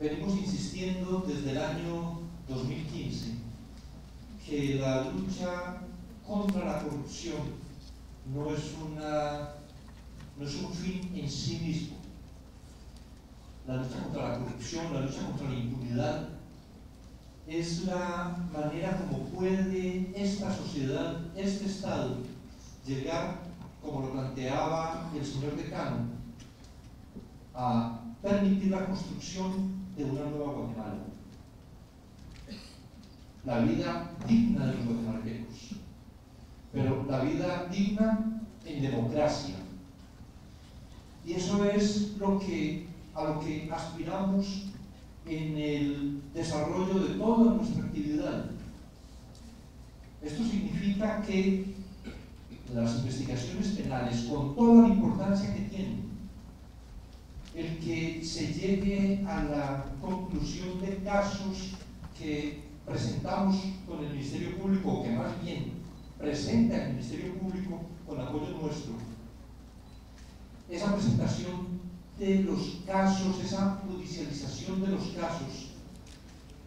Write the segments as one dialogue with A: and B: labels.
A: venimos insistiendo desde el año 2015 que la lucha contra la corrupción no es un fin en sí mismo. La lucha contra la corrupción, la lucha contra la impunidad, es la manera como puede esta sociedad, este Estado, llegar, como lo planteaba el señor decano, a permitir la construcción de una nueva Guatemala. La vida digna de los guatemaltecos, pero la vida digna en democracia. Y eso es a lo que aspiramos en el desarrollo de toda nuestra actividad. Esto significa que las investigaciones penales, con toda la importancia que tienen, el que se llegue a la conclusión de casos que presentamos con el Ministerio Público, o que más bien presenta el Ministerio Público con apoyo nuestro, esa presentación de los casos, esa judicialización de los casos,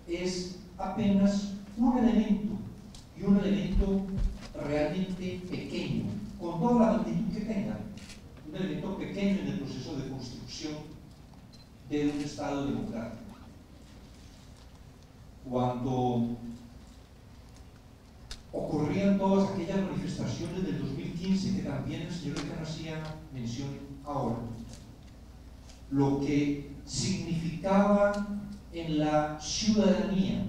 A: es apenas un elemento, y un elemento realmente pequeño, con toda la magnitud que tenga, un elemento pequeño en el proceso de construcción de un Estado democrático. Cuando ocurrían todas aquellas manifestaciones del 2015 que también el señor decano hacía mención ahora, lo que significaba en la ciudadanía,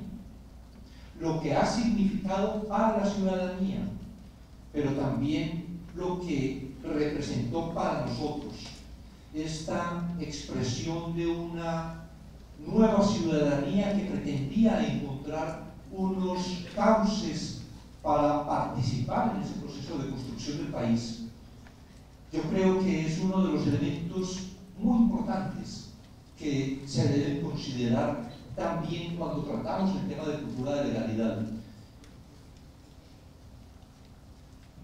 A: lo que ha significado para la ciudadanía, pero también lo que representó para nosotros esta expresión de una nueva ciudadanía que pretendía encontrar unos cauces para participar en ese proceso de construcción del país. Yo creo que es uno de los elementos muy importantes que se deben considerar también cuando tratamos el tema de cultura de legalidad.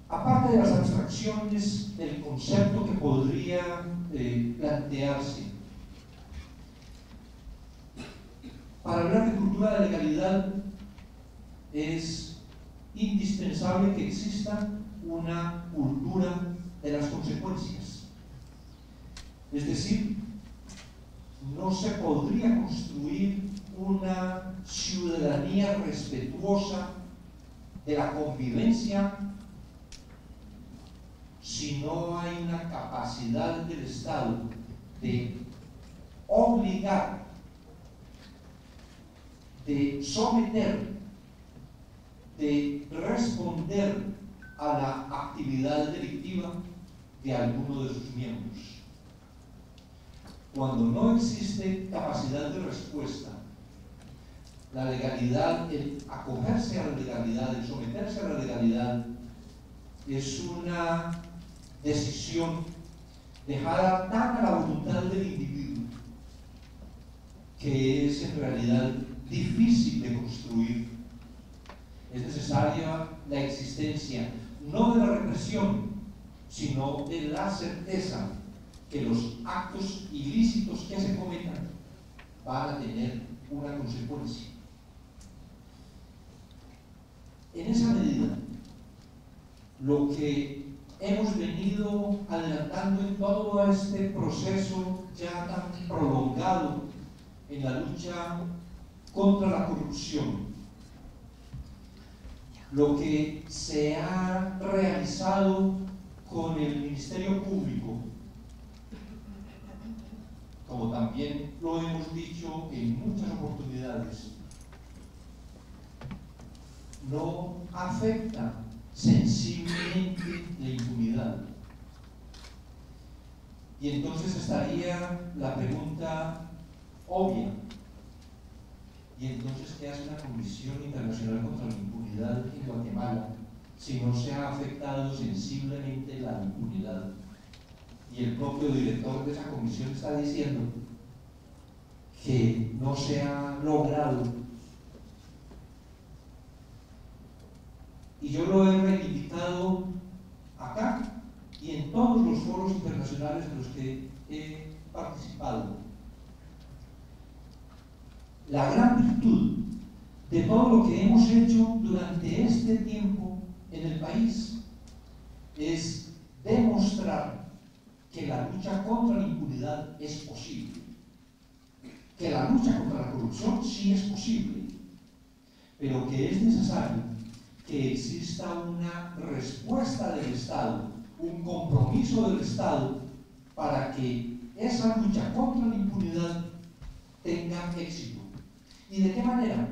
A: Aparte de las abstracciones del concepto que podría plantearse, para hablar de cultura de legalidad es indispensable que exista una cultura de las consecuencias. Es decir, no se podría construir una ciudadanía respetuosa de la convivencia si no hay una capacidad del Estado de obligar, de someter, de responder a la actividad delictiva de alguno de sus miembros. Cuando no existe capacidad de respuesta, la legalidad, el acogerse a la legalidad, el someterse a la legalidad, es una decisión dejada tan a la voluntad del individuo que es en realidad difícil de construir. Es necesaria la existencia no de la represión, sino de la certeza que los actos ilícitos que se cometan van a tener una consecuencia. En esa medida, lo que hemos venido adelantando en todo este proceso ya tan prolongado en la lucha contra la corrupción, lo que se ha realizado con el Ministerio Público, como también lo hemos dicho en muchas oportunidades, no afecta sensiblemente la impunidad. Y entonces estaría la pregunta obvia: ¿y entonces qué hace una Comisión Internacional contra la Impunidad en Guatemala si no se ha afectado sensiblemente la impunidad? Y el propio director de esa comisión está diciendo que no se ha logrado. Y yo lo he reivindicado acá y en todos los foros internacionales en los que he participado. la gran virtud de todo lo que hemos hecho durante este tiempo en el país es demostrar que la lucha contra la impunidad es posible, que la lucha contra la corrupción sí es posible, pero que es necesario que exista una respuesta del Estado, un compromiso del Estado para que esa lucha contra la impunidad tenga éxito. ¿Y de qué manera?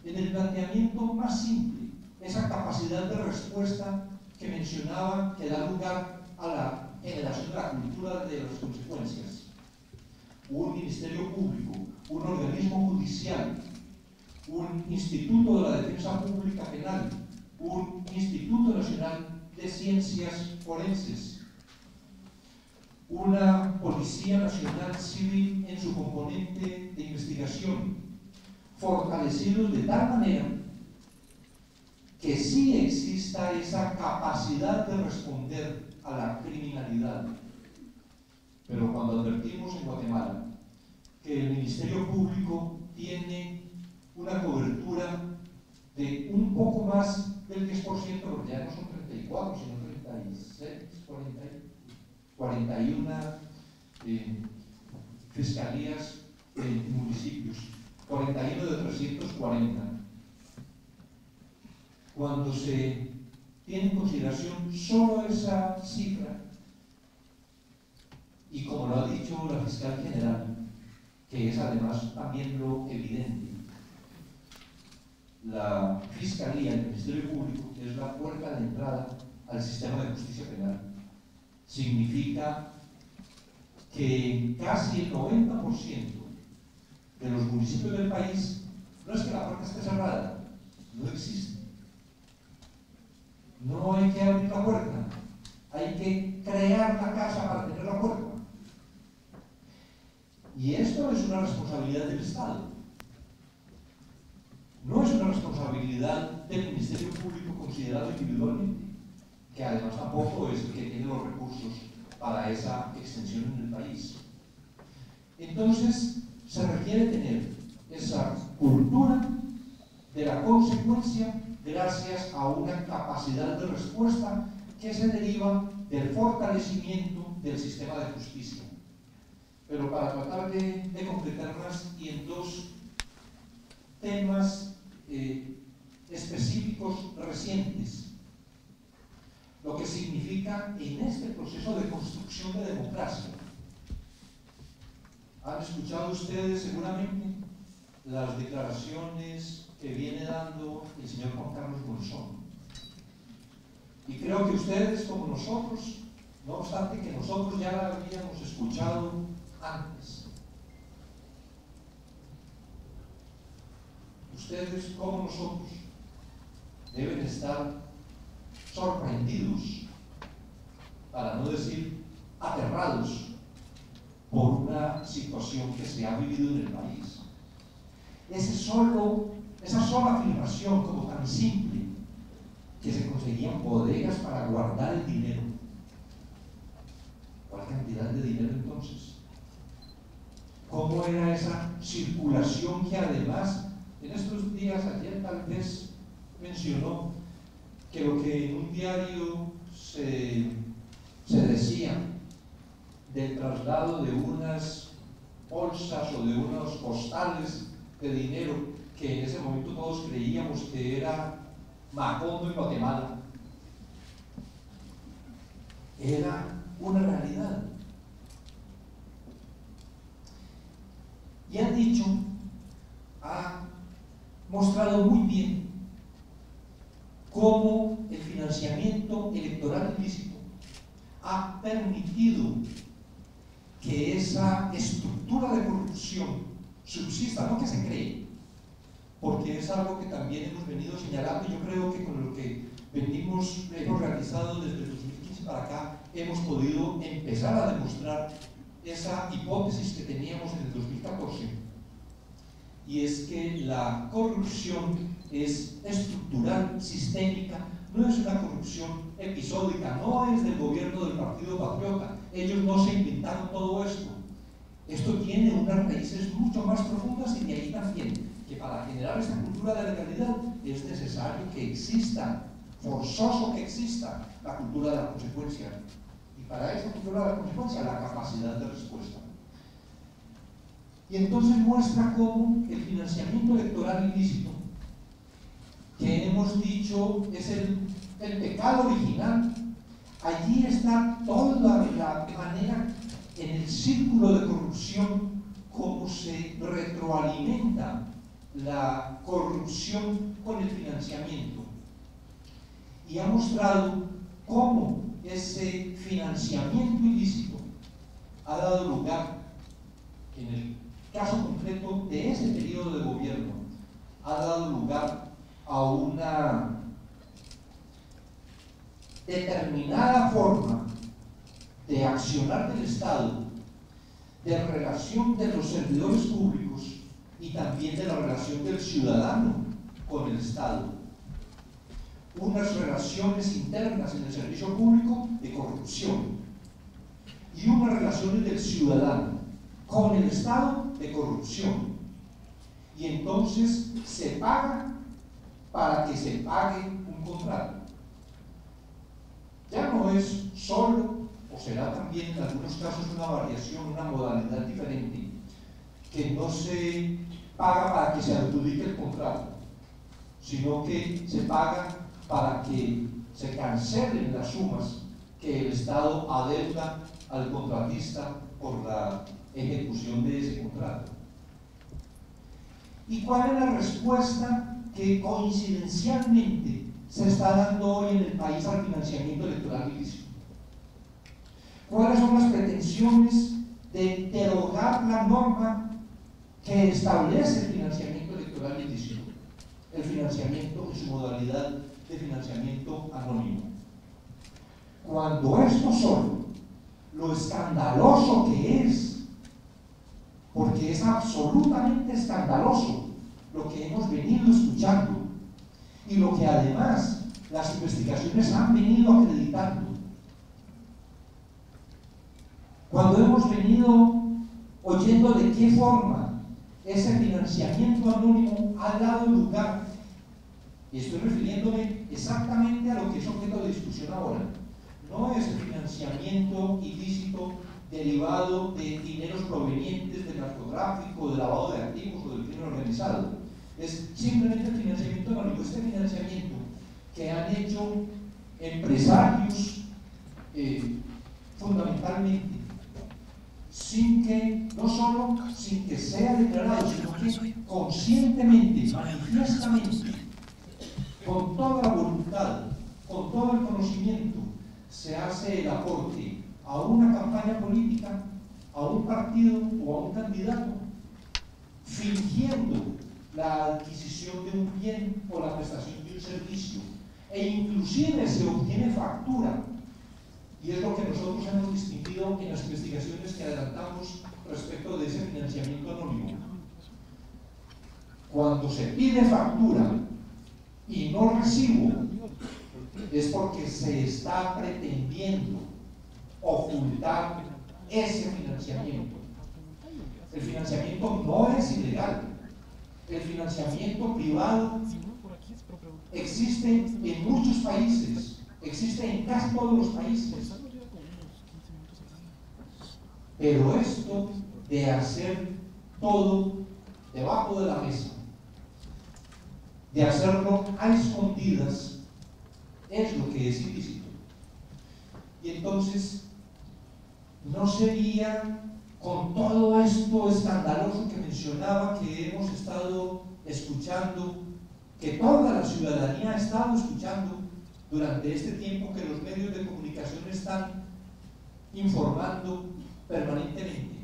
A: En el planteamiento más simple, esa capacidad de respuesta que mencionaba, que da lugar a la generación de la cultura de las consecuencias. Un ministerio público, un organismo judicial, un instituto de la defensa pública penal, un instituto nacional de ciencias forenses, una policía nacional civil en su componente de investigación, fortalecidos de tal manera que sí exista esa capacidad de responder a la criminalidad. Pero cuando advertimos en Guatemala que el Ministerio Público tiene una cobertura de un poco más del 10%, porque ya no son 34, sino 36, 41 fiscalías en municipios, 41 de 340. Cuando se tiene en consideración solo esa cifra, y como lo ha dicho la fiscal general, que es además también lo evidente, la Fiscalía, el Ministerio Público, es la puerta de entrada al sistema de justicia penal. Significa que casi el 90% de los municipios del país, no es que la puerta esté cerrada, no existe. No hay que abrir la puerta, hay que crear la casa para tener la puerta. Y esto es una responsabilidad del Estado. No es una responsabilidad del Ministerio Público considerado individualmente, que además tampoco es el que tiene los recursos para esa extensión en el país. Entonces, se requiere tener esa cultura de la consecuencia gracias a una capacidad de respuesta que se deriva del fortalecimiento del sistema de justicia. Pero para tratar de completar más y en dos temas específicos recientes, lo que significa en este proceso de construcción de democracia. Han escuchado ustedes seguramente las declaraciones que viene dando el señor Juan Carlos Monzón. Y creo que ustedes, como nosotros, no obstante que nosotros ya la habíamos escuchado antes, ustedes, como nosotros, deben estar sorprendidos, para no decir aterrados, por una situación que se ha vivido en el país. Esa sola afirmación, como tan simple, que se conseguían bodegas para guardar el dinero. ¿Cuál cantidad de dinero entonces? ¿Cómo era esa circulación que además, en estos días, ayer tal vez mencionó que lo que en un diario se decía del traslado de unas bolsas o de unos costales de dinero que en ese momento todos creíamos que era Macondo en Guatemala, era una realidad. Y ha mostrado muy bien cómo el financiamiento electoral ilícito ha permitido que esa estructura de corrupción subsista, no que se cree, porque es algo que también hemos venido señalando. Yo creo que con lo que hemos realizado desde el 2015 para acá, hemos podido empezar a demostrar esa hipótesis que teníamos en el 2014, y es que la corrupción es estructural, sistémica, no es una corrupción episódica, no es del gobierno del Partido Patriota. Ellos no se inventaron todo esto. Esto tiene unas raíces mucho más profundas y de ahí también que para generar esta cultura de legalidad es necesario que exista, forzoso que exista, la cultura de la consecuencia. Y para esa cultura de la consecuencia, la capacidad de respuesta. Y entonces muestra cómo el financiamiento electoral ilícito, que hemos dicho es el pecado original, allí está toda la manera en el círculo de corrupción, cómo se retroalimenta la corrupción con el financiamiento. Y ha mostrado cómo ese financiamiento ilícito ha dado lugar, en el caso concreto de ese periodo de gobierno, ha dado lugar a una determinada forma de accionar del Estado, de relación de los servidores públicos y también de la relación del ciudadano con el Estado. Unas relaciones internas en el servicio público de corrupción y unas relaciones del ciudadano con el Estado de corrupción. Y entonces se paga para que se pague un contrato. Ya no es solo, o será también en algunos casos una variación, una modalidad diferente, que no se paga para que se adjudique el contrato, sino que se paga para que se cancelen las sumas que el Estado adeuda al contratista por la ejecución de ese contrato. ¿Y cuál es la respuesta que coincidencialmente se está dando hoy en el país al financiamiento electoral ilícito? ¿Cuáles son las pretensiones de derogar la norma que establece el financiamiento electoral ilícito? El financiamiento en su modalidad de financiamiento anónimo. Cuando esto son lo escandaloso que es, porque es absolutamente escandaloso lo que hemos venido escuchando y lo que además las investigaciones han venido acreditando. Cuando hemos venido oyendo de qué forma ese financiamiento anónimo ha dado lugar, y estoy refiriéndome exactamente a lo que es objeto de discusión ahora, no es el financiamiento ilícito derivado de dineros provenientes del narcotráfico, del lavado de activos o del crimen organizado. Es simplemente el financiamiento anónimo, este financiamiento que han hecho empresarios fundamentalmente, sin que, no solo sin que sea declarado, sino que conscientemente, manifiestamente, con toda la voluntad, con todo el conocimiento, se hace el aporte a una campaña política, a un partido o a un candidato, fingiendo la adquisición de un bien o la prestación de un servicio, e inclusive se obtiene factura, y es lo que nosotros hemos distinguido en las investigaciones que adelantamos respecto de ese financiamiento anónimo. Cuando se pide factura y no recibo, es porque se está pretendiendo ocultar ese financiamiento. El financiamiento no es ilegal. El financiamiento privado existe en muchos países, existe en casi todos los países. Pero esto de hacer todo debajo de la mesa, de hacerlo a escondidas, es lo que es ilícito. Y entonces, ¿no sería con todo esto escandaloso que mencionaba, que hemos estado escuchando, que toda la ciudadanía ha estado escuchando durante este tiempo, que los medios de comunicación están informando permanentemente?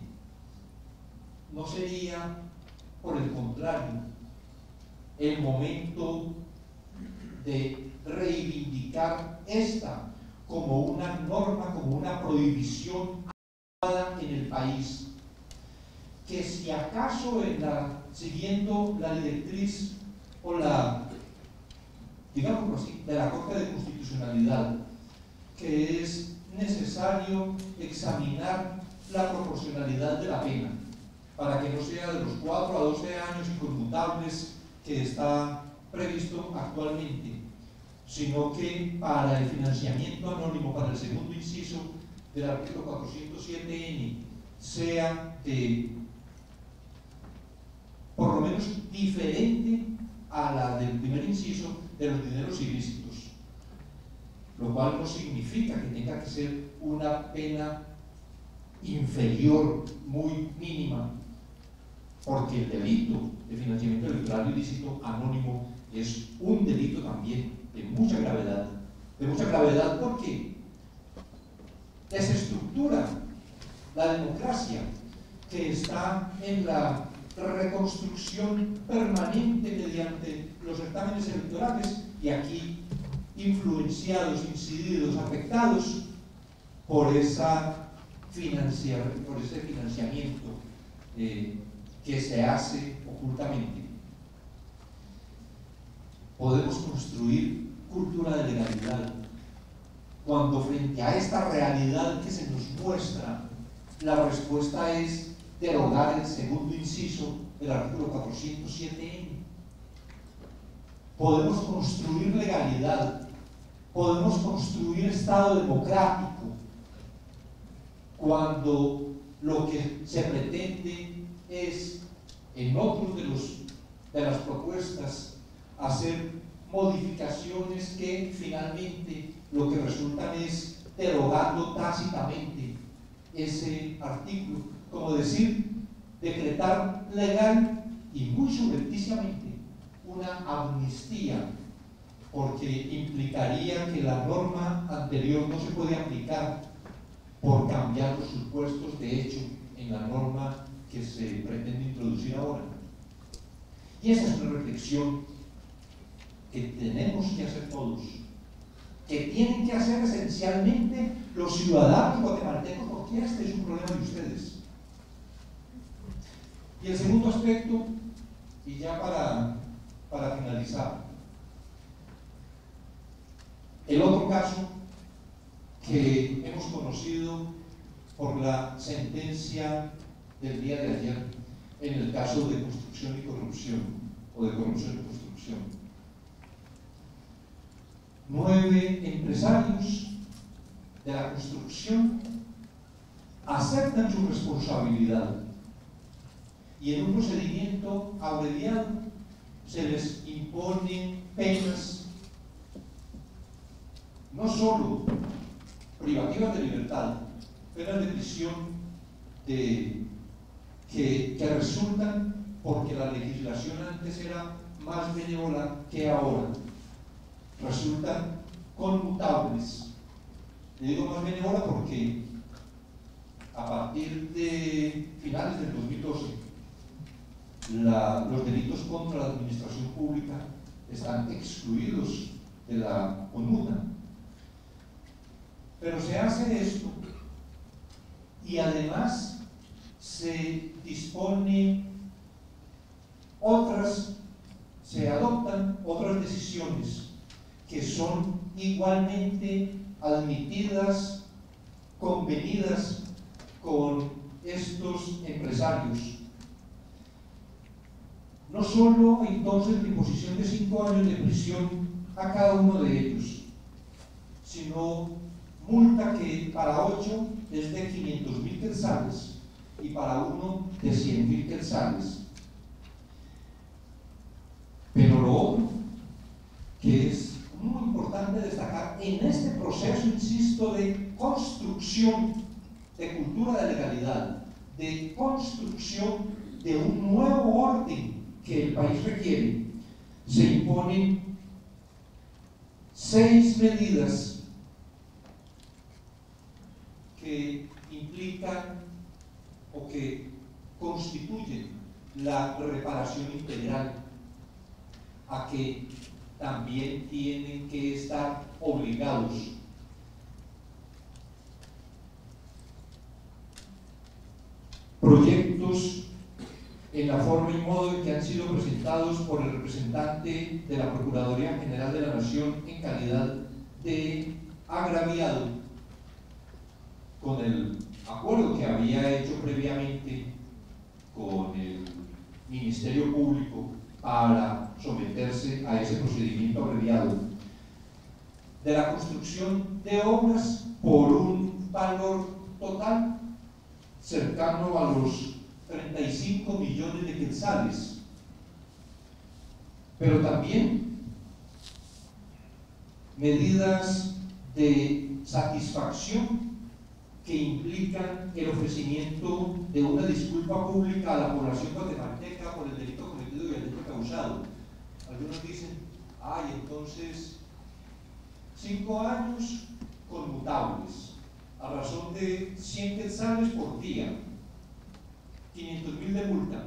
A: ¿No sería, por el contrario, el momento de reivindicar esta como una norma, como una prohibición en el país, que si acaso siguiendo la directriz o la, digámoslo así, de la Corte de Constitucionalidad, que es necesario examinar la proporcionalidad de la pena, para que no sea de los 4 a 12 años inconmutables que está previsto actualmente, sino que para el financiamiento anónimo, para el segundo inciso del artículo 407N, sea de por lo menos diferente a la del primer inciso de los dineros ilícitos, lo cual no significa que tenga que ser una pena inferior, muy mínima, porque el delito de financiamiento electoral ilícito anónimo es un delito también de mucha gravedad porque desestructura la democracia que está en la reconstrucción permanente mediante los certámenes electorales, y aquí influenciados, incididos, afectados por ese financiamiento que se hace ocultamente. Podemos construir cultura de legalidad cuando frente a esta realidad que se nos muestra, la respuesta es derogar el segundo inciso del artículo 407N. Podemos construir legalidad, podemos construir Estado democrático cuando lo que se pretende es, en otros de las propuestas, hacer modificaciones que finalmente lo que resultan es derogando tácitamente ese artículo, como decir, decretar legal y muy subrepticiamente una amnistía, porque implicaría que la norma anterior no se puede aplicar por cambiar los supuestos de hecho en la norma que se pretende introducir ahora. Y esa es una reflexión que tenemos que hacer todos, que tienen que hacer esencialmente los ciudadanos guatemaltecos, porque este es un problema de ustedes. Y el segundo aspecto, y ya para finalizar, el otro caso que hemos conocido por la sentencia del día de ayer en el caso de construcción y corrupción, o de corrupción y construcción. 9 empresarios de la construcción aceptan su responsabilidad y en un procedimiento abreviado se les imponen penas no solo privativas de libertad, penas de prisión que resultan porque la legislación antes era más benévola que ahora, resultan conmutables. Le digo más benévola porque a partir de finales del 2012 los delitos contra la administración pública están excluidos de la conmuta. Pero se hace esto y además se adoptan otras decisiones que son igualmente admitidas, convenidas con estos empresarios. No solo entonces la imposición de 5 años de prisión a cada uno de ellos, sino multa que para 8 es de 500.000 quetzales y para uno de 100.000 quetzales. Pero lo otro que es muy importante destacar en este proceso, insisto, de construcción de cultura de legalidad, de construcción de un nuevo orden que el país requiere, se imponen 6 medidas que implican o que constituyen la reparación integral, a que también tienen que estar obligados. Proyectos en la forma y modo en que han sido presentados por el representante de la Procuraduría General de la Nación en calidad de agraviado con el acuerdo que había hecho previamente con el Ministerio Público para someterse a ese procedimiento abreviado, de la construcción de obras por un valor total cercano a los 35 millones de quetzales, pero también medidas de satisfacción que implican el ofrecimiento de una disculpa pública a la población guatemalteca por el delito cometido y el delito causado. Algunos dicen, ay, entonces 5 años conmutables a razón de 100 quetzales por día, 500.000 de multa,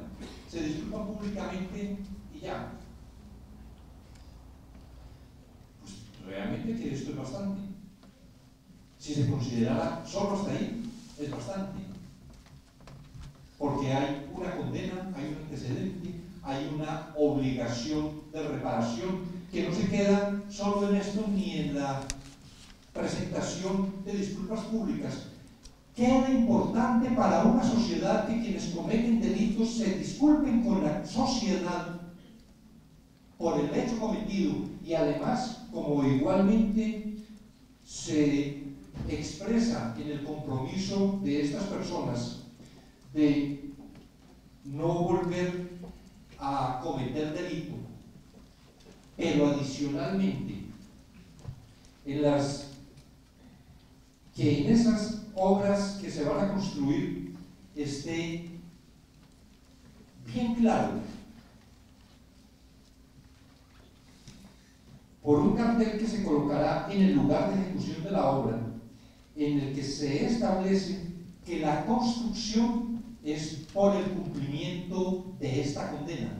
A: se disculpa públicamente y ya. Pues realmente que esto es bastante. Si se considerara solo hasta ahí, es bastante. Porque hay una condena, hay un antecedente, hay una obligación de reparación que no se queda solo en esto ni en la presentación de disculpas públicas. Queda importante para una sociedad que quienes cometen delitos se disculpen con la sociedad por el hecho cometido y además, como igualmente se expresa en el compromiso de estas personas de no volver a cometer delito, pero adicionalmente que en esas obras que se van a construir esté bien claro por un cartel que se colocará en el lugar de ejecución de la obra, en el que se establece que la construcción es por el cumplimiento de esta condena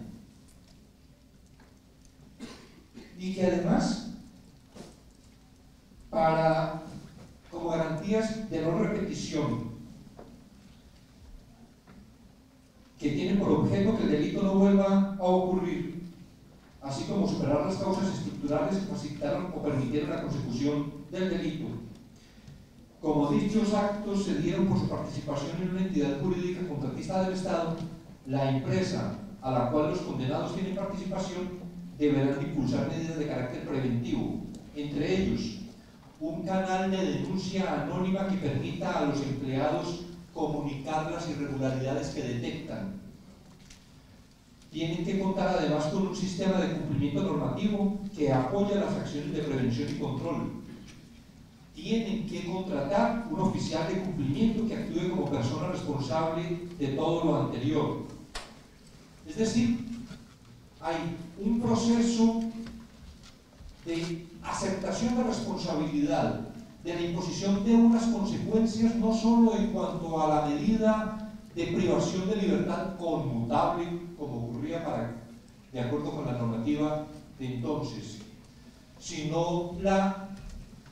A: y que además, como garantías de no repetición, que tienen por objeto que el delito no vuelva a ocurrir, así como superar las causas estructurales que facilitaron o permitieron la consecución del delito, como dichos actos se dieron por su participación en una entidad jurídica contratista del Estado, la empresa a la cual los condenados tienen participación deberán impulsar medidas de carácter preventivo, entre ellos un canal de denuncia anónima que permita a los empleados comunicar las irregularidades que detectan. Tienen que contar además con un sistema de cumplimiento normativo que apoya las acciones de prevención y control. Tienen que contratar un oficial de cumplimiento que actúe como persona responsable de todo lo anterior. Es decir, hay un proceso de aceptación de responsabilidad, de la imposición de unas consecuencias no solo en cuanto a la medida de privación de libertad conmutable, como ocurría de acuerdo con la normativa de entonces, sino la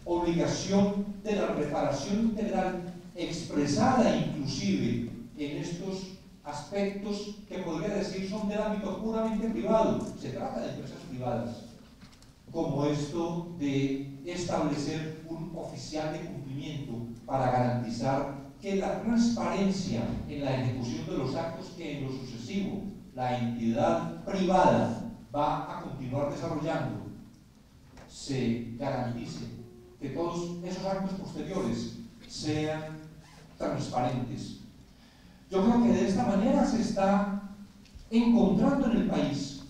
A: obligación de la reparación integral expresada inclusive en estos aspectos que podría decir son del ámbito puramente privado. Se trata de empresas privadas, como esto de establecer un oficial de cumplimiento para garantizar que la transparencia en la ejecución de los actos que en lo sucesivo la entidad privada va a continuar desarrollando se garantice, que todos esos actos posteriores sean transparentes. Yo creo que de esta manera se está encontrando en el país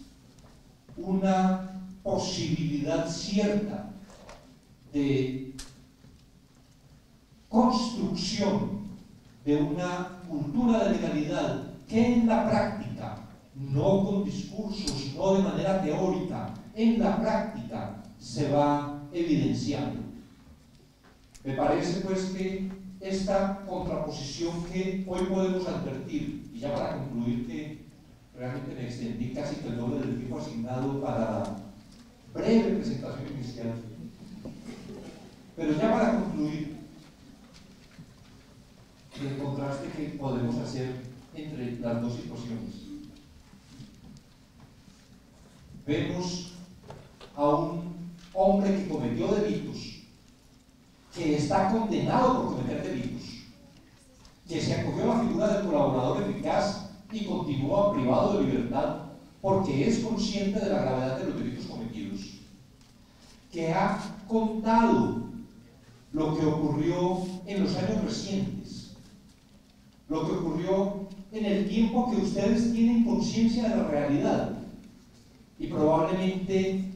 A: una posibilidad cierta de construcción de una cultura de legalidad que en la práctica, no con discursos, no de manera teórica, en la práctica se va evidenciando. Me parece pues que esta contraposición que hoy podemos advertir, y ya para concluir que realmente me extendí casi que el doble del tiempo asignado para la breve presentación inicial, pero ya para concluir el contraste que podemos hacer entre las dos situaciones. Vemos a un hombre que cometió delitos, que está condenado por cometer delitos, que se acogió a la figura del colaborador eficaz y continúa privado de libertad porque es consciente de la gravedad de los delitos cometidos, que ha contado lo que ocurrió en los años recientes, lo que ocurrió en el tiempo que ustedes tienen conciencia de la realidad y probablemente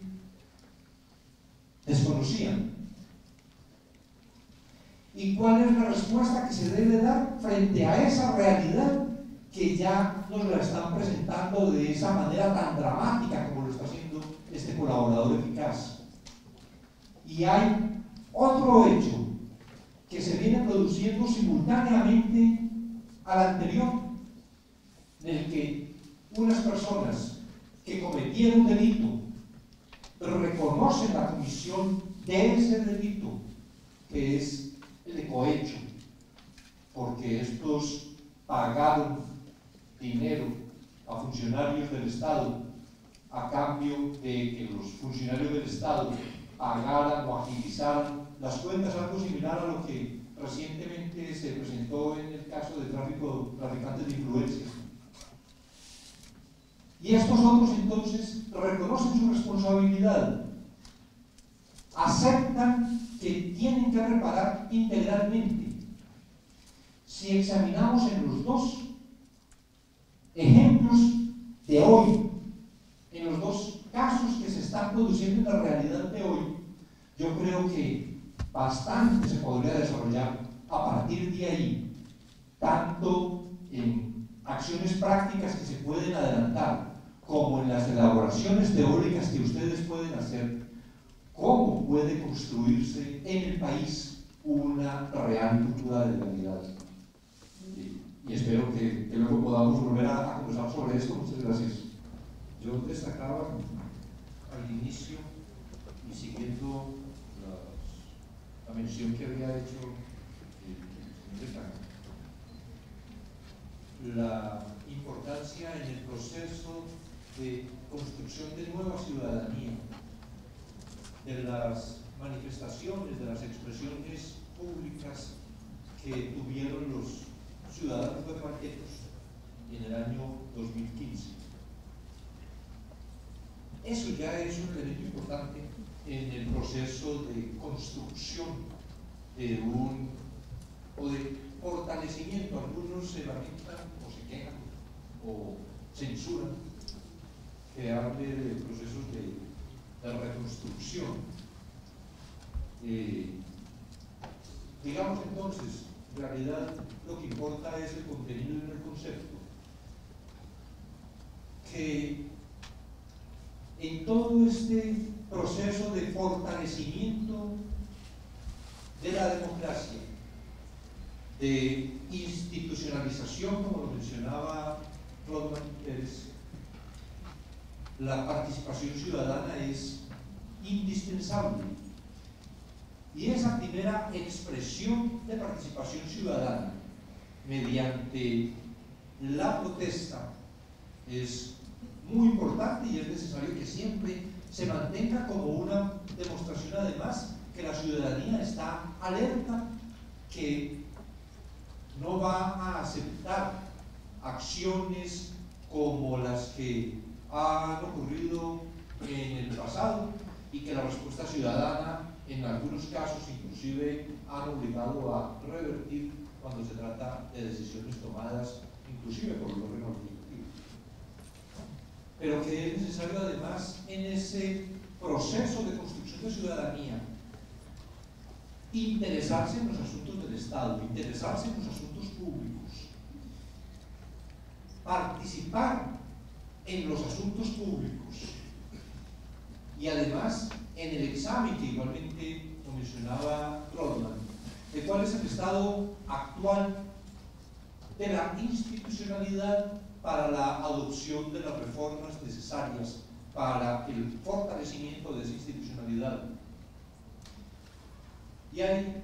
A: desconocían. ¿Y cuál es la respuesta que se debe dar frente a esa realidad que ya nos la están presentando de esa manera tan dramática como lo está haciendo este colaborador eficaz? Y hay otro hecho que se viene produciendo simultáneamente al anterior, en el que unas personas que cometieron delito pero reconocen la comisión de ese delito, que es el de cohecho, porque estos pagaron dinero a funcionarios del Estado a cambio de que los funcionarios del Estado pagaran o agilizaran las cuentas, algo similar a lo que recientemente se presentó en el caso de traficantes de influencias. Y estos otros entonces reconocen su responsabilidad, aceptan que tienen que reparar integralmente. Si examinamos en los dos ejemplos de hoy, en los dos casos que se están produciendo en la realidad de hoy, yo creo que bastante se podría desarrollar a partir de ahí, tanto en acciones prácticas que se pueden adelantar, como en las elaboraciones teóricas que ustedes pueden hacer, cómo puede construirse en el país una real cultura de legalidad. Y espero que luego podamos volver a conversar sobre esto. Muchas gracias. Yo destacaba al inicio, y siguiendo la mención que había hecho el señor Betán, la importancia en el proceso de construcción de nueva ciudadanía, de las manifestaciones, de las expresiones públicas que tuvieron los ciudadanos guatemaltecos en el año 2015. Eso ya es un elemento importante en el proceso de construcción de o de fortalecimiento. Algunos se lamentan o se quejan o censuran que hable de procesos de reconstrucción. Digamos entonces, en realidad lo que importa es el contenido en el concepto, que en todo este proceso de fortalecimiento de la democracia, de institucionalización, como lo mencionaba Rodman Pérez, la participación ciudadana es indispensable. Y esa primera expresión de participación ciudadana mediante la protesta es muy importante y es necesario que siempre se mantenga como una demostración, además, que la ciudadanía está alerta, que no va a aceptar acciones como las que han ocurrido en el pasado y que la respuesta ciudadana en algunos casos inclusive han obligado a revertir cuando se trata de decisiones tomadas inclusive por el órgano ejecutivo. Pero que es necesario además en ese proceso de construcción de ciudadanía interesarse en los asuntos del Estado, interesarse en los asuntos públicos, participar en los asuntos públicos y además en el examen que igualmente lo mencionaba Rodman, de cuál es el estado actual de la institucionalidad para la adopción de las reformas necesarias para el fortalecimiento de esa institucionalidad. Y hay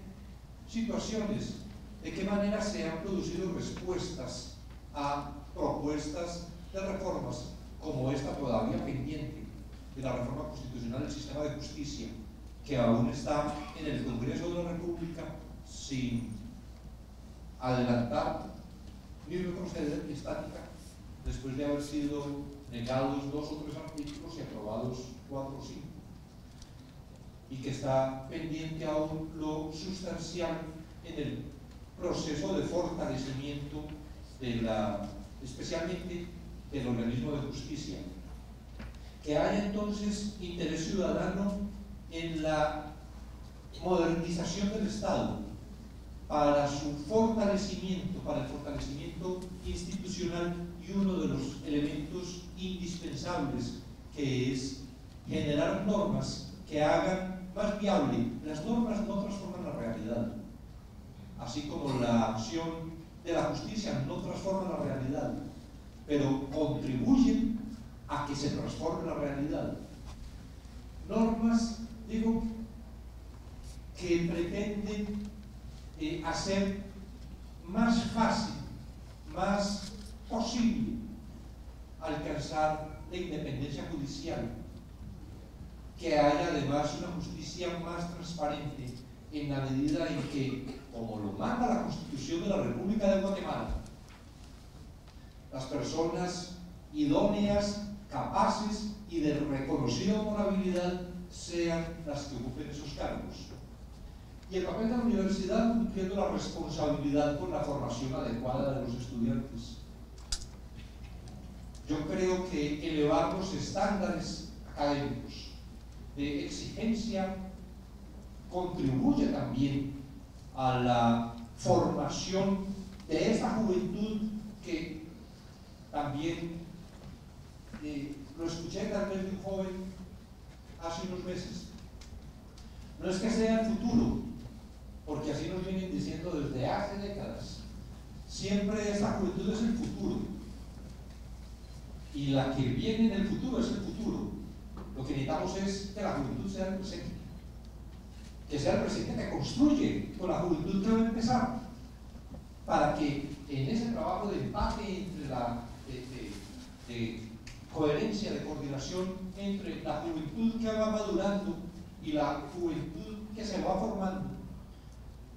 A: situaciones de qué manera se han producido respuestas a propuestas de reformas como esta todavía pendiente de la reforma constitucional del sistema de justicia, que aún está en el Congreso de la República sin adelantar ni retroceder estática después de haber sido negados 2 o 3 artículos y aprobados 4 o 5, y que está pendiente aún lo sustancial en el proceso de fortalecimiento especialmente del organismo de justicia. Que haya entonces interés ciudadano en la modernización del Estado para su fortalecimiento, para el fortalecimiento institucional, y uno de los elementos indispensables, que es generar normas que hagan más viable. Las normas no transforman la realidad, así como la acción de la justicia no transforma la realidad, pero contribuyen a que se transforme la realidad. Normas, digo, que pretenden hacer más fácil, más posible alcanzar la independencia judicial, que haya además una justicia más transparente, en la medida en que, como lo manda la Constitución de la República de Guatemala, las personas idóneas, capaces y de reconocida honorabilidad sean las que ocupen esos cargos. Y el papel de la universidad cumpliendo la responsabilidad con la formación adecuada de los estudiantes. Yo creo que elevar los estándares académicos de exigencia contribuye también a la formación de esa juventud que también lo escuché tal vez de un joven hace unos meses. No es que sea el futuro, porque así nos vienen diciendo desde hace décadas. Siempre esa juventud es el futuro, y la que viene en el futuro es el futuro. Lo que necesitamos es que la juventud sea el presente, que sea el presente que construye con la juventud que va a empezar, para que en ese trabajo de empate entre de coherencia, de coordinación entre la juventud que va madurando y la juventud que se va formando,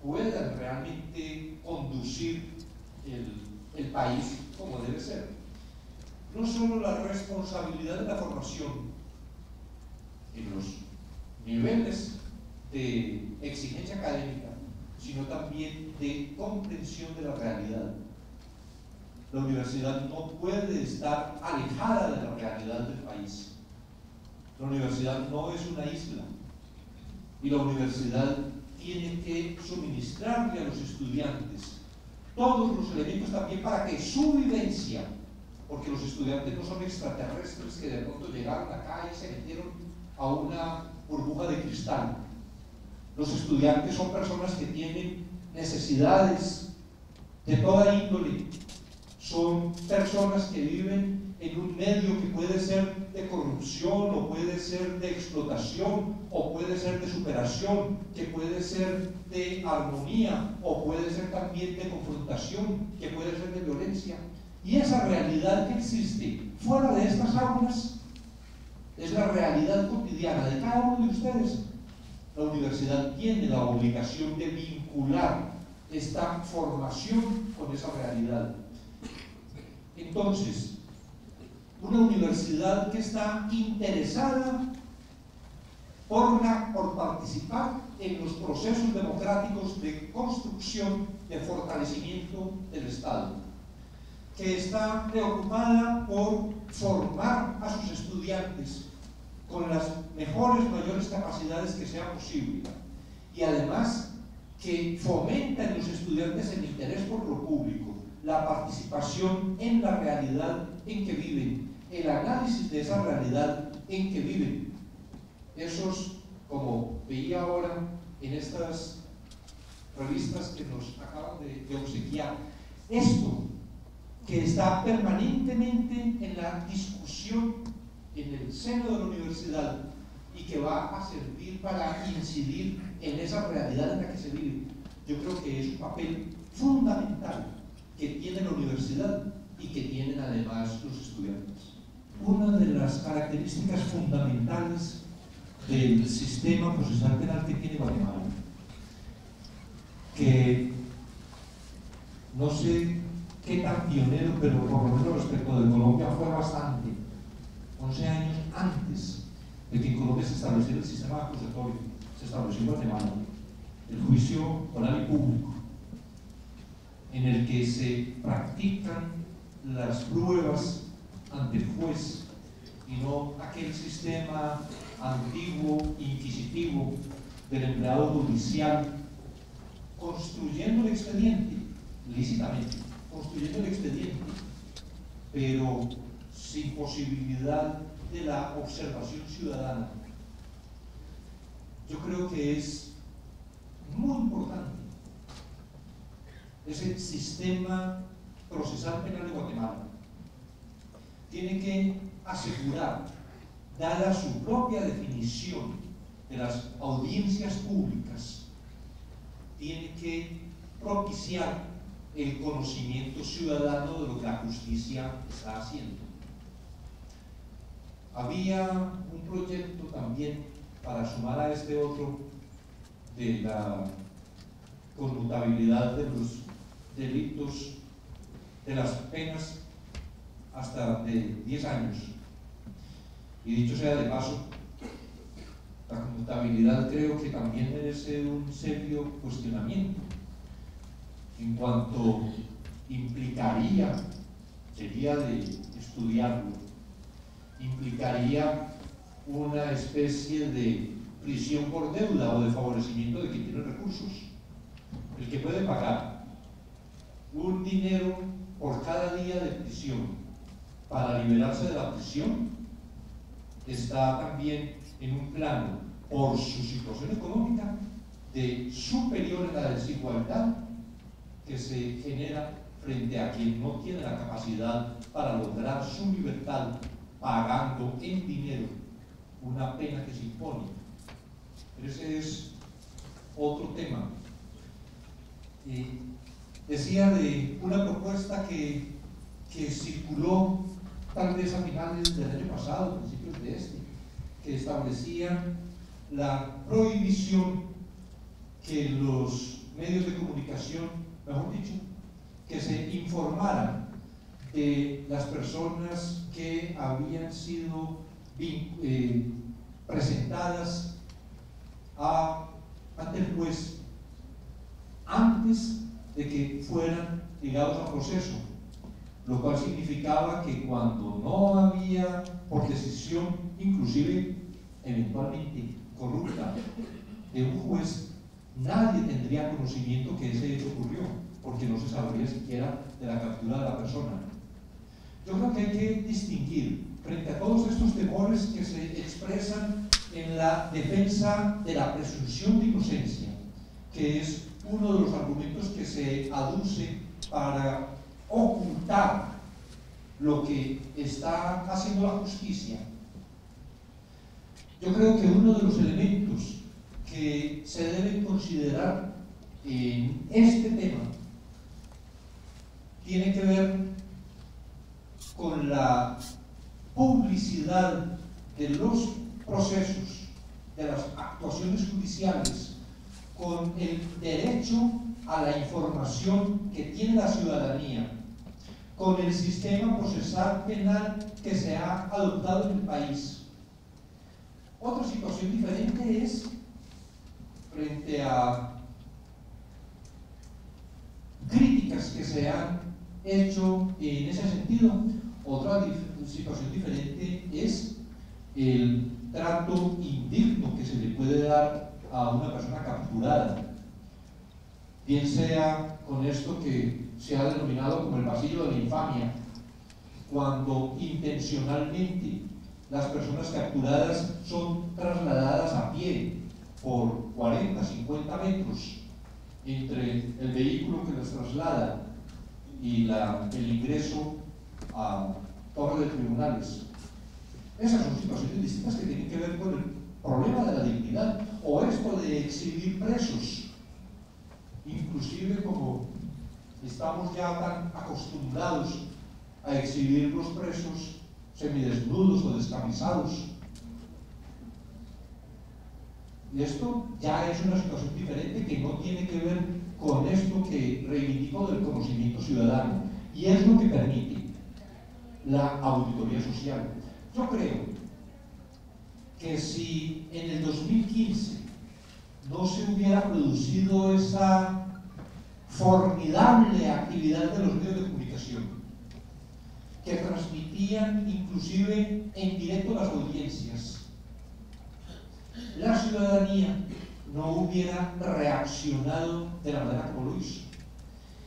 A: puedan realmente conducir el país como debe ser. No solo la responsabilidad de la formación en los niveles de exigencia académica, sino también de comprensión de la realidad. La universidad no puede estar alejada de la realidad del país. La universidad no es una isla, y la universidad tiene que suministrarle a los estudiantes todos los elementos también para que su vivencia, porque los estudiantes no son extraterrestres que de pronto llegaron acá y se metieron a una burbuja de cristal. Los estudiantes son personas que tienen necesidades de toda índole, son personas que viven en un medio que puede ser de corrupción, o puede ser de explotación, o puede ser de superación, que puede ser de armonía, o puede ser también de confrontación, que puede ser de violencia. Y esa realidad que existe fuera de estas aulas es la realidad cotidiana de cada uno de ustedes. La universidad tiene la obligación de vincular esta formación con esa realidad. Entonces, una universidad que está interesada por participar en los procesos democráticos de construcción, de fortalecimiento del Estado, que está preocupada por formar a sus estudiantes con las mejores, mayores capacidades que sea posible, y además que fomenta en los estudiantes el interés por lo público, la participación en la realidad en que viven, el análisis de esa realidad en que viven. Esos, como veía ahora en estas revistas que nos acaban de obsequiar, esto que está permanentemente en la discusión en el seno de la universidad y que va a servir para incidir en esa realidad en la que se vive, yo creo que es un papel fundamental que tiene la universidad y que tienen además los estudiantes. Una de las características fundamentales del sistema procesal penal que tiene Guatemala, que no sé qué tan pionero, pero por lo menos respecto de Colombia fue bastante. 11 años antes de que en Colombia se estableciera el sistema acusatorio, se estableció en Guatemala el juicio oral y público, en el que se practican las pruebas ante el juez y no aquel sistema antiguo, inquisitivo del empleado judicial, construyendo el expediente, lícitamente, construyendo el expediente, pero sin posibilidad de la observación ciudadana. Yo creo que es muy importante ese sistema procesal penal de Guatemala. Tiene que asegurar, dada su propia definición de las audiencias públicas, tiene que propiciar el conocimiento ciudadano de lo que la justicia está haciendo. Había un proyecto también para sumar a este otro de la conmutabilidad de los delitos, de las penas hasta de 10 años. Y dicho sea de paso, la conmutabilidad creo que también merece un serio cuestionamiento en cuanto implicaría, sería de estudiarlo, implicaría una especie de prisión por deuda o de favorecimiento de quien tiene recursos. El que puede pagar un dinero por cada día de prisión para liberarse de la prisión está también en un plano, por su situación económica, de superior en la desigualdad que se genera frente a quien no tiene la capacidad para lograr su libertad pagando en dinero una pena que se impone. Pero ese es otro tema. Decía de una propuesta que circuló tal vez a finales del año pasado, principios de este, que establecía la prohibición que los medios de comunicación, mejor dicho, que se informaran de las personas que habían sido presentadas ante el juez antes de que fueran ligados a proceso, lo cual significaba que cuando no había, por decisión inclusive eventualmente corrupta de un juez, nadie tendría conocimiento que ese hecho ocurrió, porque no se sabría siquiera de la captura de la persona. Yo creo que hay que distinguir frente a todos estos temores que se expresan en la defensa de la presunción de inocencia, que es uno de los argumentos que se aduce para ocultar lo que está haciendo la justicia. Yo creo que uno de los elementos que se deben considerar en este tema tiene que ver con la publicidad de los procesos, de las actuaciones judiciales, con el derecho a la información que tiene la ciudadanía, con el sistema procesal penal que se ha adoptado en el país. Otra situación diferente es frente a críticas que se han hecho en ese sentido. Otra situación diferente es el trato indigno que se le puede dar a una persona capturada, bien sea con esto que se ha denominado como el pasillo de la infamia, cuando intencionalmente las personas capturadas son trasladadas a pie por 40, 50 metros entre el vehículo que las traslada y el ingreso a torre de tribunales. Esas son situaciones distintas que tienen que ver con el problema de la dignidad, o esto de exhibir presos, inclusive como estamos ya tan acostumbrados a exhibir los presos semidesnudos o descamisados. Y esto ya es una situación diferente que no tiene que ver con esto que reivindico del conocimiento ciudadano, y es lo que permite la auditoría social. Yo creo que si en el 2015 no se hubiera producido esa formidable actividad de los medios de comunicación, que transmitían inclusive en directo las audiencias, la ciudadanía no hubiera reaccionado de la manera como lo hizo.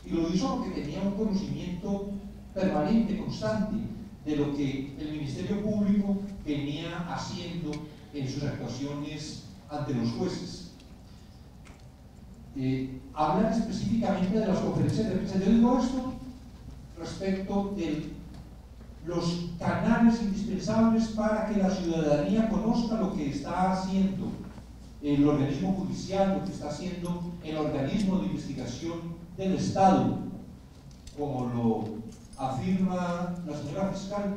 A: Y lo hizo porque tenía un conocimiento permanente, constante, de lo que el Ministerio Público venía haciendo en sus actuaciones ante los jueces. Hablan específicamente de las conferencias de prensa. Yo digo esto respecto de los canales indispensables para que la ciudadanía conozca lo que está haciendo el organismo judicial, lo que está haciendo el organismo de investigación del Estado, como lo afirma la señora fiscal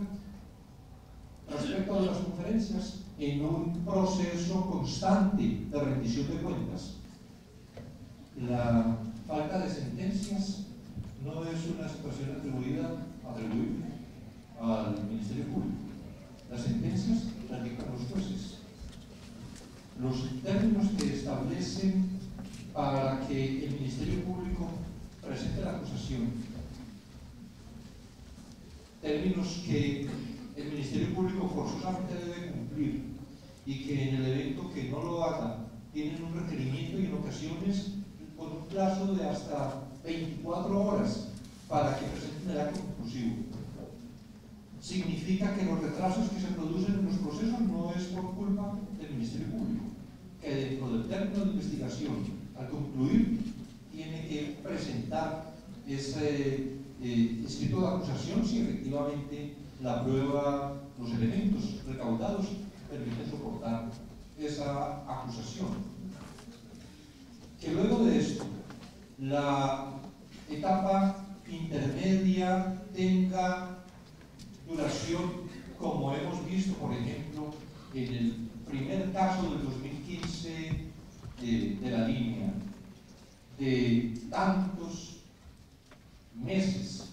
A: respecto a las conferencias, en un proceso constante de rendición de cuentas. La falta de sentencias no es una situación atribuible al Ministerio Público. Las sentencias las dictan los jueces. Los términos que establecen para que el Ministerio Público presente la acusación, términos que el Ministerio Público forzosamente debe cumplir y que en el evento que no lo haga tienen un requerimiento y en ocasiones con un plazo de hasta 24 horas para que presenten el acto conclusivo. Significa que los retrasos que se producen en los procesos no es por culpa del Ministerio Público, que dentro del término de investigación, al concluir, tiene que presentar ese escrito de acusación si efectivamente la prueba, los elementos recaudados permiten soportar esa acusación. Que luego de esto, la etapa intermedia tenga duración, como hemos visto, por ejemplo, en el primer caso del 2015 de la línea, de tantos meses,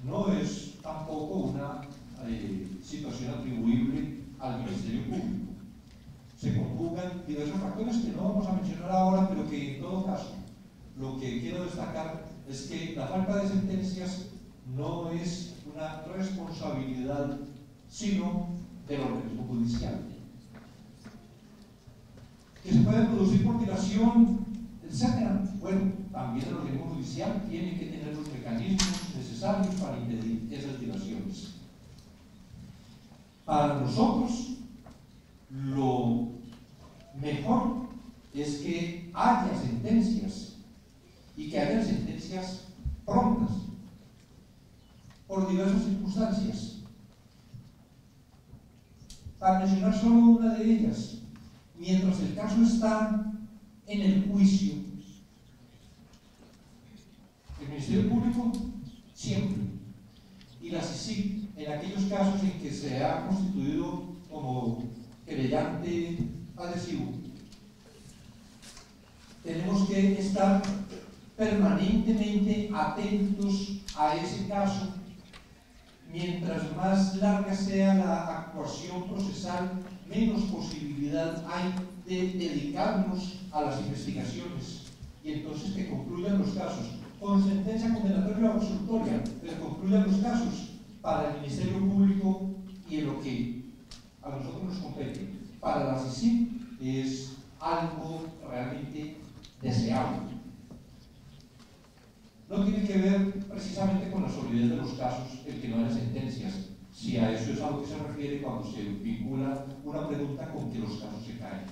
A: no es tampoco una situación atribuible al Ministerio Público. Se conjugan diversos factores que no vamos a mencionar ahora, pero que en todo caso lo que quiero destacar es que la falta de sentencias no es una responsabilidad sino del organismo judicial. Que se puede producir por dilación, etc. Bueno, también el organismo judicial tiene que tener los mecanismos necesarios para impedir esas dilaciones. Para nosotros, lo mejor es que haya sentencias y que haya sentencias prontas por diversas circunstancias. Para mencionar solo una de ellas, mientras el caso está en el juicio, el Ministerio Público siempre, y la CICIG en aquellos casos en que se ha constituido como querellante adhesivo, tenemos que estar permanentemente atentos a ese caso. Mientras más larga sea la actuación procesal, menos posibilidad hay de dedicarnos a las investigaciones y entonces que concluyan los casos con sentencia condenatoria o absolutoria, pero concluyan los casos para el Ministerio Público y en lo que a nosotros nos compete. Para la CICIG es algo realmente deseable. No tiene que ver precisamente con la solidez de los casos el que no haya sentencias, si a eso es a lo que se refiere cuando se vincula una pregunta con que los casos se caen.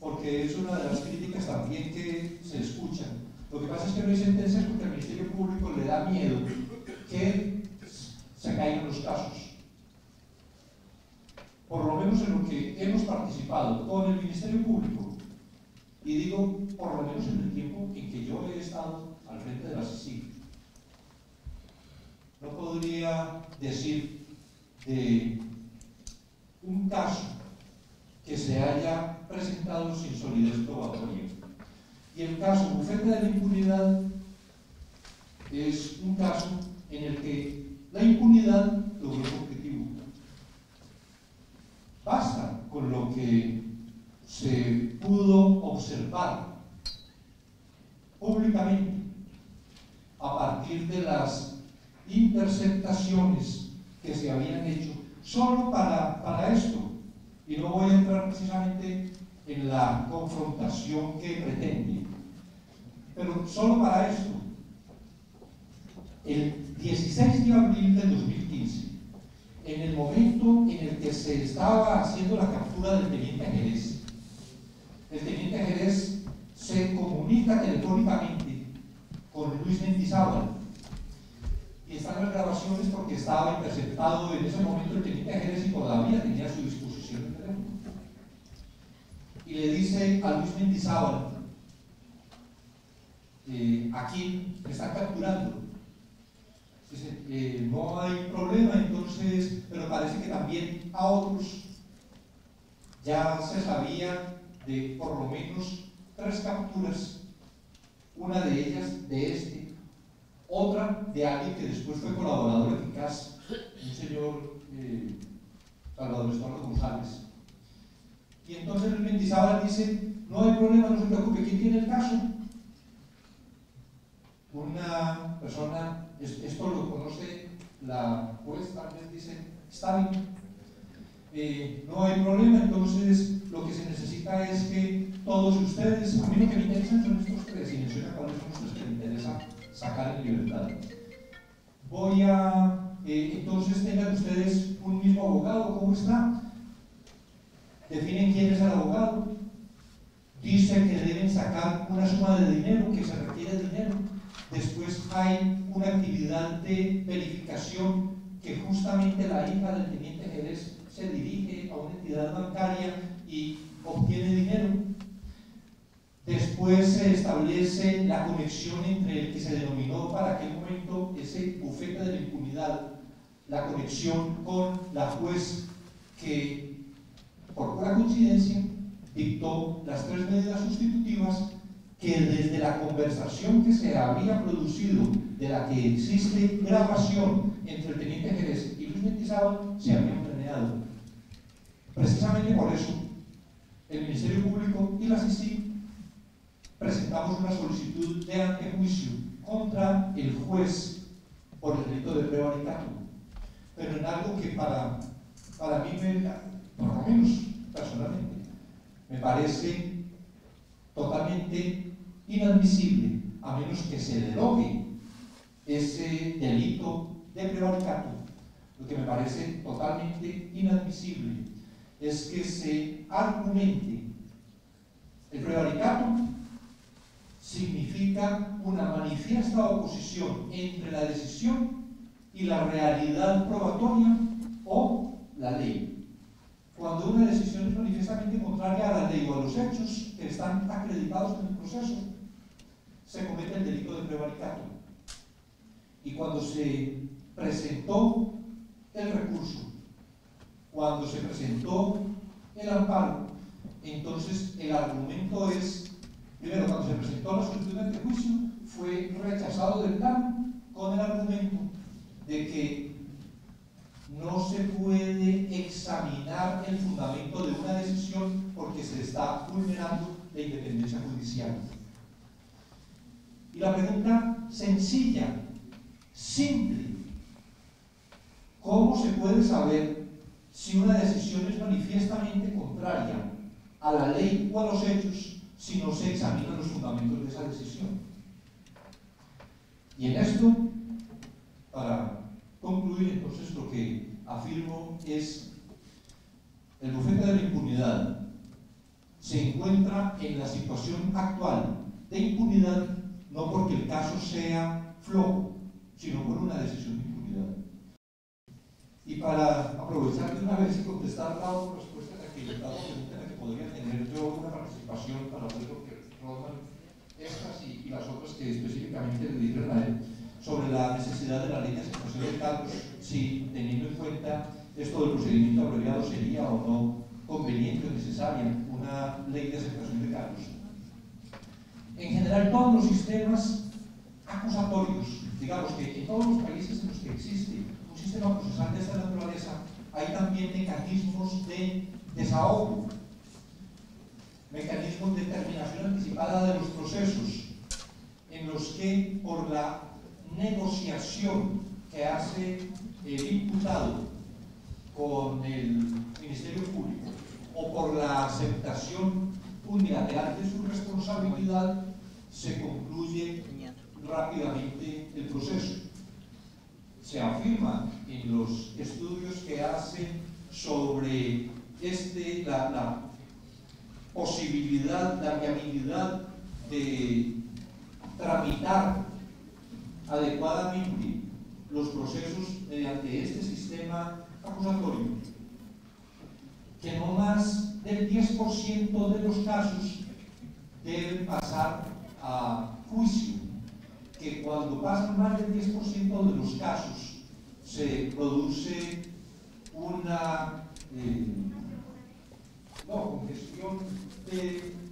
A: Porque es una de las críticas también que se escuchan. Lo que pasa es que no hay sentencias porque al Ministerio Público le da miedo que se caigan los casos. Por lo menos en lo que hemos participado con el Ministerio Público, y digo por lo menos en el tiempo en que yo he estado al frente de la CICIG, no podría decir de un caso que se haya presentado sin solidez probatoria. Y el caso Bufete de la Impunidad es un caso en el que la impunidad logró su objetivo. Basta con lo que se pudo observar públicamente a partir de las interceptaciones que se habían hecho solo para esto, y no voy a entrar precisamente en la confrontación que pretende, pero solo para esto. El 16 de abril del 2015, en el momento en el que se estaba haciendo la captura del teniente Jerez, el teniente Jerez se comunica telefónicamente con Luis Mendizábal, y están las grabaciones porque estaba interceptado en ese momento el teniente Jerez y todavía tenía a su disposición el teléfono. Y le dice a Luis Mendizábal: aquí me están capturando. Dice, no hay problema, entonces, pero parece que también a otros ya se sabía de por lo menos 3 capturas, una de ellas de otra de alguien que después fue colaborador eficaz, un señor Salvador Estuardo González. Y entonces el Mendizábal dice: no hay problema, no se preocupe, ¿quién tiene el caso? Una persona, esto lo conoce la juez, también dice: está bien, no hay problema, entonces lo que se necesita es que todos ustedes, a mí lo que me interesan son estos 3, y menciona cuáles son los que me interesa sacar en libertad. Voy a, entonces tengan ustedes un mismo abogado, ¿cómo está? Definen quién es el abogado, dice que deben sacar una suma de dinero, que se requiere dinero. Después hay una actividad de verificación que justamente la hija del teniente Jerez se dirige a una entidad bancaria y obtiene dinero. Después se establece la conexión entre el que se denominó para aquel momento ese bufete de la impunidad, la conexión con la juez que, por pura coincidencia, dictó las 3 medidas sustitutivas que desde la conversación que se había producido, de la que existe grabación entre el teniente Jerez y Luis Mendizábal, se habían planeado. Precisamente por eso, el Ministerio Público y la CICIG presentamos una solicitud de antejuicio contra el juez por el delito de prevaricato, pero en algo que para mí, por lo menos personalmente, me parece totalmente inadmisible, a menos que se derogue ese delito de prevaricato. Lo que me parece totalmente inadmisible es que se argumente el prevaricato significa una manifiesta oposición entre la decisión y la realidad probatoria o la ley. Cuando una decisión es manifiestamente contraria a la ley o a los hechos que están acreditados en el proceso, se comete el delito de prevaricato. Y cuando se presentó el recurso, cuando se presentó el amparo, entonces el argumento es: primero, cuando se presentó la solicitud de antejuicio, fue rechazado del plano con el argumento de que no se puede examinar el fundamento de una decisión porque se está vulnerando la independencia judicial. Y la pregunta sencilla, simple: ¿cómo se puede saber si una decisión es manifiestamente contraria a la ley o a los hechos si no se examinan los fundamentos de esa decisión? Y en esto, para concluir, entonces, lo que afirmo es: el bufete de la impunidad se encuentra en la situación actual de impunidad no porque el caso sea flojo, sino por una decisión de impunidad. Y para aprovechar de una vez y contestar la otra respuesta a la que podría tener yo una participación para ver lo que rodan estas y las otras que específicamente le dijeron a él sobre la necesidad de la ley de aceptación de cargos, si teniendo en cuenta esto del procedimiento abreviado sería o no conveniente o necesaria una ley de aceptación de cargos. en general todos los sistemas acusatorios, digamos que en todos los países en los que existe un sistema procesal de esta naturaleza, hay también mecanismos de desahogo, mecanismos de terminación anticipada de los procesos, en los que por la negociación que hace el imputado con el Ministerio Público o por la aceptación unilateral de su responsabilidad, se concluye rápidamente el proceso. Se afirma en los estudios que hacen sobre la posibilidad, la viabilidad de tramitar adecuadamente los procesos mediante este sistema acusatorio, que no más del 10% de los casos deben pasar a juicio, que cuando pasan más del 10% de los casos se produce una congestión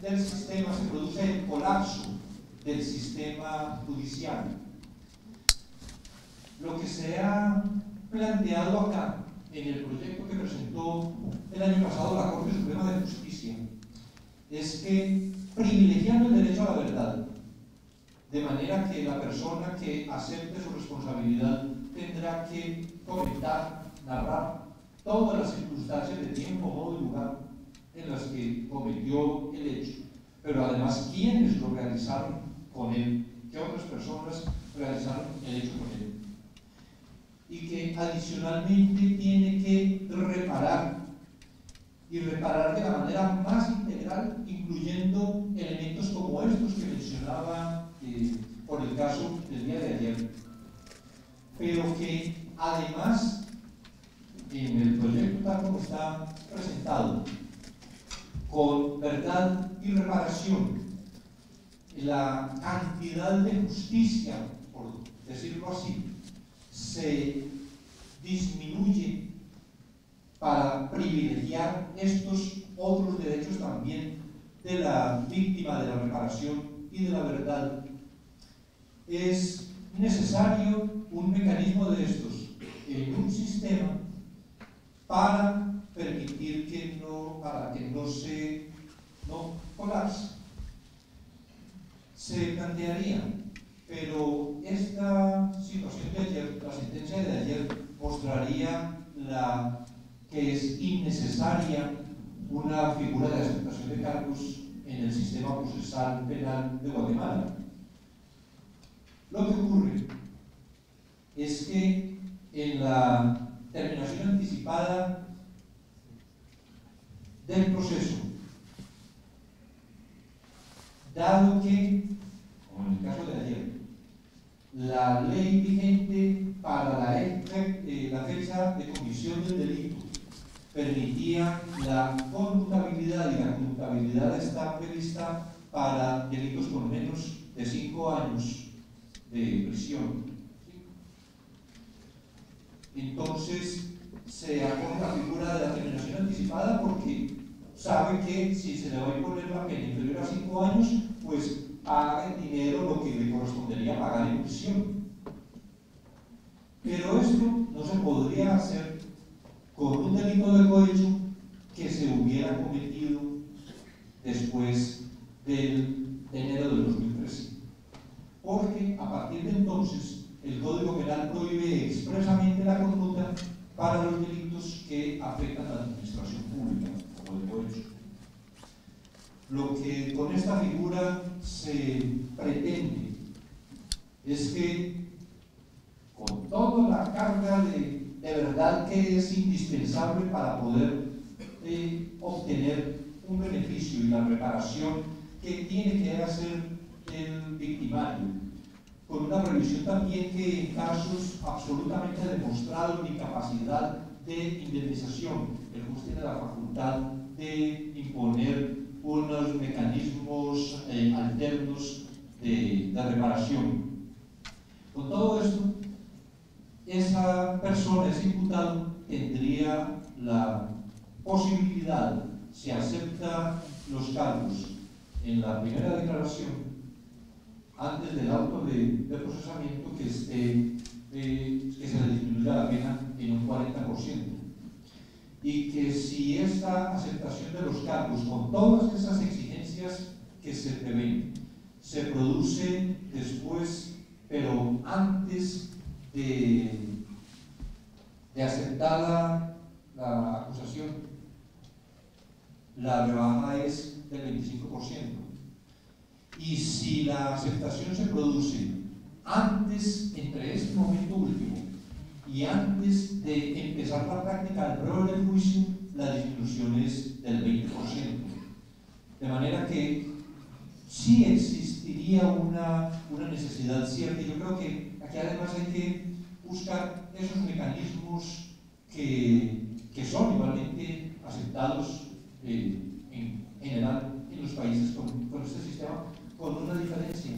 A: del sistema, se produce el colapso del sistema judicial. Lo que se ha planteado acá en el proyecto que presentó el año pasado la Corte Suprema de Justicia es que, privilegiando el derecho a la verdad, de manera que la persona que acepte su responsabilidad tendrá que comentar, narrar todas las circunstancias de tiempo, modo y lugar en las que cometió el hecho, pero además quiénes lo realizaron con él, qué otras personas realizaron el hecho con él, y que adicionalmente tiene que reparar, y reparar de la manera más integral, incluyendo elementos como estos que mencionaba por el caso del día de ayer, pero que además en el proyecto tal como está presentado, con verdad y reparación, la cantidad de justicia, por decirlo así, se disminuye para privilegiar estos otros derechos también de la víctima, de la reparación y de la verdad. Es necesario un mecanismo de estos en un sistema para permitir que no se colapse. Se plantearía, pero esta situación de ayer, la sentencia de ayer, mostraría que es innecesaria una figura de aceptación de cargos en el sistema procesal penal de Guatemala. Lo que ocurre es que en la terminación anticipada del proceso, dado que, como en el caso de ayer, la ley vigente para la fecha de comisión del delito permitía la conmutabilidad, y la conmutabilidad está prevista para delitos con menos de 5 años de prisión. Entonces se acoge la figura de la terminación anticipada porque sabe que si se le va a imponer la pena inferior a 5 años, pues paga en dinero lo que le correspondería pagar en prisión. Pero esto no se podría hacer con un delito de cohecho que se hubiera cometido después del enero del 2013. Porque a partir de entonces el Código Penal prohíbe expresamente la conducta para los delitos que afectan a la administración pública, como el cohecho. Lo que con esta figura se pretende es que, con toda la carga de verdad que es indispensable para poder obtener un beneficio y la reparación que tiene que hacer el victimario, con una previsión también que en casos absolutamente demostrados de incapacidad de indemnización, el juez tiene la facultad de imponer unos mecanismos alternos de reparación. Con todo esto, esa persona, ese imputado, tendría la posibilidad, si acepta los cargos en la primera declaración, antes del auto de procesamiento que se le disminuya la pena en un 40%. Y que si esta aceptación de los cargos, con todas esas exigencias que se prevén, se produce después, pero antes de aceptar la acusación, la rebaja es del 25%. Y si la aceptación se produce antes, entre este momento último y antes de empezar la práctica del prueba del juicio, la disminución es del 20%. De manera que sí existiría una necesidad cierta. Yo creo que aquí además hay que buscar esos mecanismos que son igualmente aceptados en general en los países con este sistema, con una diferencia.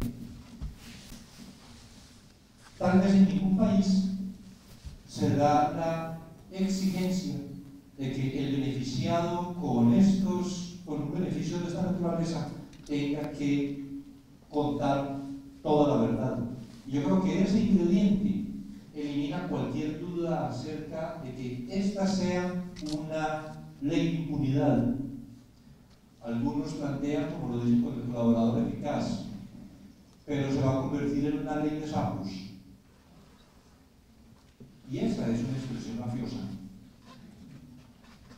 A: Tal vez en ningún país se da la exigencia de que el beneficiado con un beneficio de esta naturaleza tenga que contar toda la verdad. Y yo creo que ese ingrediente elimina cualquier duda acerca de que esta sea una ley de impunidad. Algunos plantean, como lo dicen con el colaborador eficaz, pero se va a convertir en una ley de sapos. Y esa es una expresión mafiosa.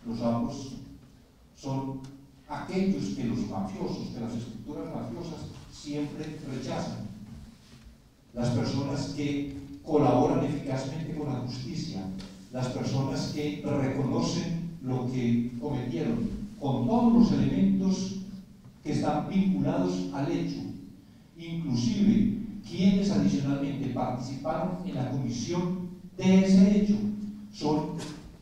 A: Los sapos son aquellos que los mafiosos, que las estructuras mafiosas siempre rechazan. Las personas que colaboran eficazmente con la justicia, las personas que reconocen lo que cometieron, con todos los elementos que están vinculados al hecho, inclusive quienes adicionalmente participaron en la comisión de ese hecho, son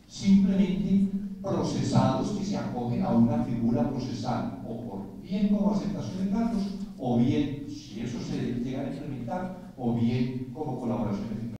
A: simplemente procesados que se acogen a una figura procesal, o por bien como aceptación de cargos, o bien, si eso se llega a implementar, o bien como colaboración eficaz.